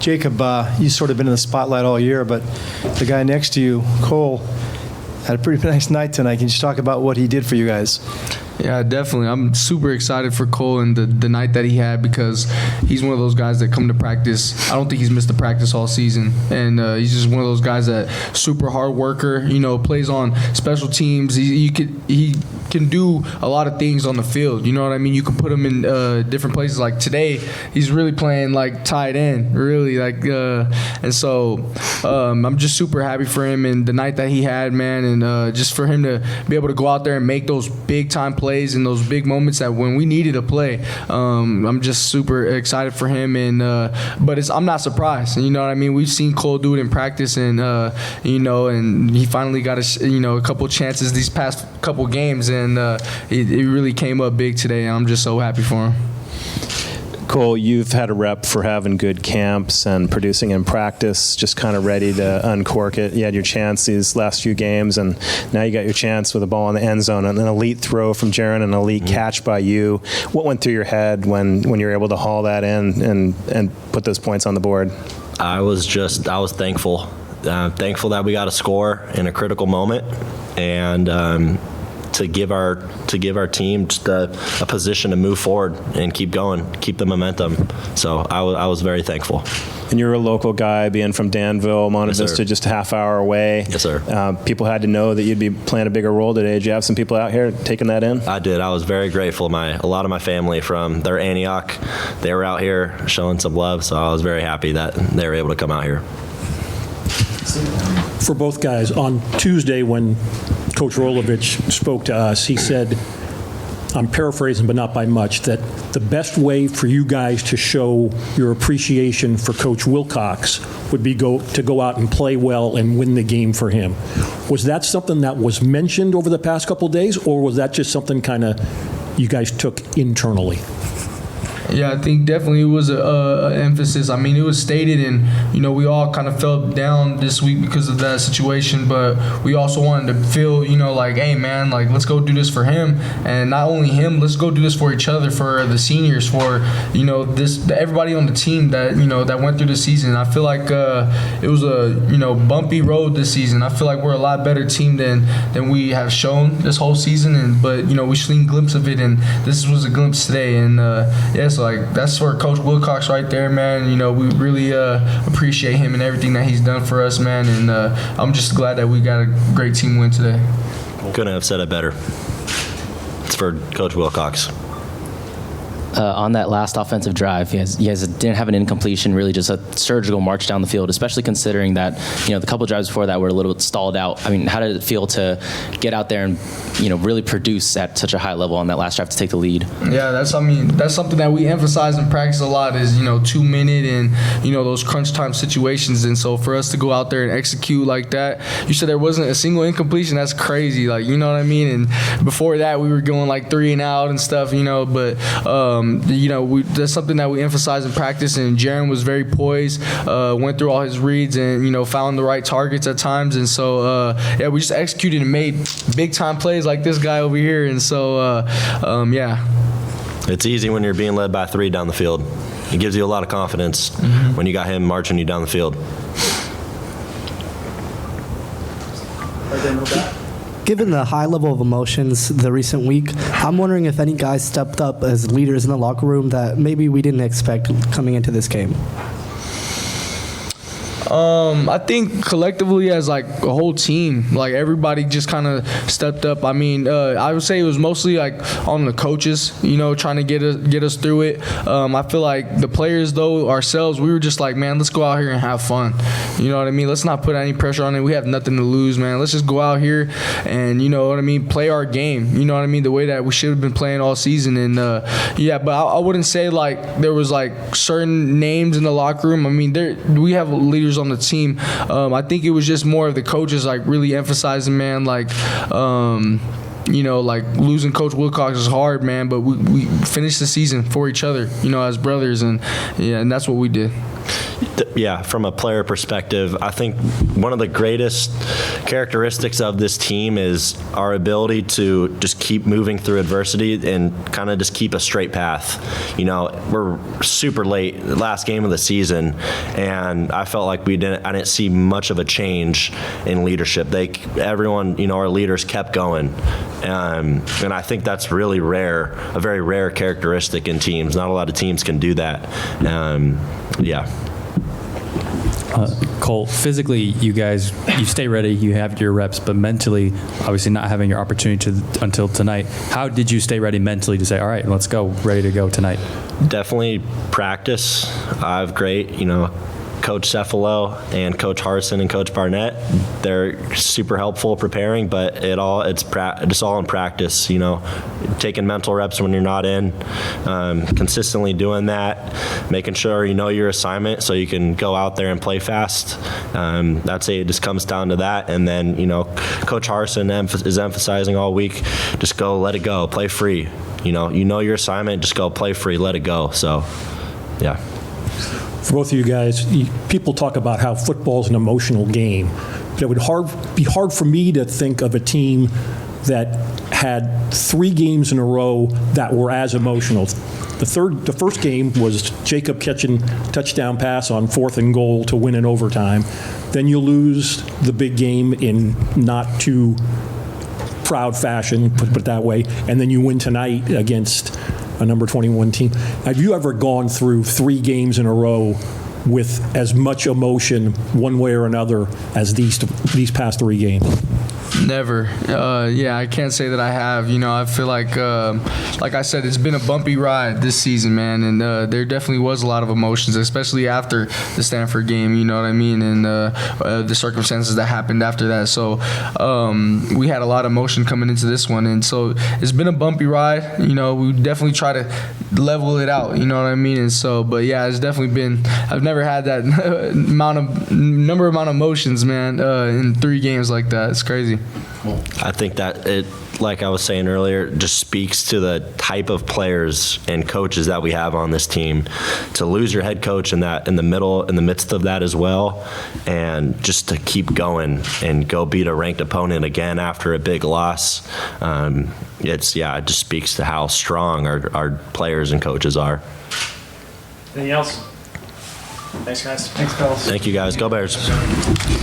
Jacob, you've sort of been in the spotlight all year, but the guy next to you, Cole, had a pretty nice night tonight. Can you just talk about what he did for you guys? Yeah, definitely. I'm super excited for Cole and the night that he had, because he's one of those guys that come to practice. I don't think he's missed a practice all season, and he's just one of those guys that super hard worker. Plays on special teams. He can do a lot of things on the field. You know what I mean? You can put him in different places. Like today, he's really playing like tight end, really and so I'm just super happy for him and the night that he had, man, and just for him to be able to go out there and make those big time plays in those big moments that when we needed a play. I'm just super excited for him, and but I'm not surprised. You know what I mean? We've seen Cole do it in practice, and and he finally got a couple chances these past couple games, and it really came up big today. And I'm just so happy for him. Cole, you've had a rep for having good camps and producing in practice, just kind of ready to uncork it. You had your chance these last few games, and now you got your chance with a ball in the end zone, and an elite throw from Jaron, an elite catch by you. What went through your head when you were able to haul that in and put those points on the board? I was thankful. Thankful that we got a score in a critical moment, and to give our team just a position to move forward and keep going, keep the momentum. So I was very thankful. And you're a local guy, being from Danville, Monte Vista, just a half hour away. Yes, sir. People had to know that you'd be playing a bigger role today. Did you have some people out here taking that in? I did. I was very grateful. A lot of my family from their Antioch, they were out here showing some love, so I was very happy that they were able to come out here. For both guys, on Tuesday when Coach Rolovich spoke to us, he said, I'm paraphrasing but not by much, that the best way for you guys to show your appreciation for Coach Wilcox would be to go out and play well and win the game for him. Was that something that was mentioned over the past couple of days, or was that just something kind of you guys took internally? Yeah, I think definitely it was a emphasis. I mean, it was stated, and we all kind of felt down this week because of that situation. But we also wanted to feel, like, hey man, like let's go do this for him, and not only him, let's go do this for each other, for the seniors, for everybody on the team that that went through the season. I feel like it was a bumpy road this season. I feel like we're a lot better team than we have shown this whole season, but we seen a glimpse of it, and this was a glimpse today, and so like that's for Coach Wilcox right there, man. We really appreciate him and everything that he's done for us, man, and I'm just glad that we got a great team win today. Couldn't have said it better. It's for Coach Wilcox. On that last offensive drive, you guys didn't have an incompletion, really just a surgical march down the field, especially considering that, the couple drives before that were a little bit stalled out. I mean, how did it feel to get out there and, really produce at such a high level on that last drive to take the lead? Yeah, that's something that we emphasize in practice a lot is, 2 minute and, those crunch time situations. And so for us to go out there and execute like that, you said there wasn't a single incompletion. That's crazy. Like, you know what I mean? And before that, we were going like 3 and out and stuff, but, that's something that we emphasize in practice, and Jaron was very poised, went through all his reads and, found the right targets at times. And so, we just executed and made big-time plays like this guy over here. And so, It's easy when you're being led by 3 down the field. It gives you a lot of confidence when you got him marching you down the field. Given the high level of emotions the recent week, I'm wondering if any guys stepped up as leaders in the locker room that maybe we didn't expect coming into this game. I think collectively as like a whole team, like everybody just kind of stepped up. I mean, I would say it was mostly like on the coaches, trying to get us through it. I feel like the players though, ourselves, we were just like, man, let's go out here and have fun. You know what I mean? Let's not put any pressure on it. We have nothing to lose, man. Let's just go out here and play our game. You know what I mean? The way that we should have been playing all season. And but I wouldn't say like there was like certain names in the locker room. I mean, we have leaders on the team. I think it was just more of the coaches like really emphasizing, man, like like losing Coach Wilcox is hard, man, but we finished the season for each other, as brothers, and that's what we did. from a player perspective, I think one of the greatest characteristics of this team is our ability to just keep moving through adversity and kind of just keep a straight path. We're super late, last game of the season, and I felt like I didn't see much of a change in leadership. Everyone, our leaders kept going. And I think that's really rare, a very rare characteristic in teams. Not a lot of teams can do that. Cole, physically, you stay ready, you have your reps, but mentally, obviously not having your opportunity until tonight. How did you stay ready mentally to say, all right, let's go, ready to go tonight? Definitely practice. I have great, Coach Cefalo and Coach Harson and Coach Barnett. They're super helpful preparing, but it's just all in practice. Taking mental reps when you're not in, consistently doing that, making sure you know your assignment so you can go out there and play fast. That's it. It just comes down to that. And then Coach Harson is emphasizing all week, just go, let it go, play free. You know your assignment, just go play free, let it go. So, yeah. For both of you guys, people talk about how football's an emotional game. But it would be hard for me to think of a team that had 3 games in a row that were as emotional. The first game was Jacob catching touchdown pass on 4th and goal to win in overtime. Then you lose the big game in not too proud fashion, put it that way, and then you win tonight against a number 21 team. Have you ever gone through 3 games in a row with as much emotion one way or another as these past 3 games? Never. I can't say that I have. I feel like I said, it's been a bumpy ride this season, man, and there definitely was a lot of emotions, especially after the Stanford game, you know what I mean, and the circumstances that happened after that. So we had a lot of emotion coming into this one, and so it's been a bumpy ride. We definitely try to level it out, you know what I mean, and so, but yeah, it's definitely been, I've never had that number of emotions, man, in 3 games like that. It's crazy. I think that it, like I was saying earlier, just speaks to the type of players and coaches that we have on this team. To lose your head coach in the midst of that as well, and just to keep going and go beat a ranked opponent again after a big loss, it just speaks to how strong our players and coaches are. Anything else? Thanks, guys. Thanks, fellas. Thank you, guys. Go Bears.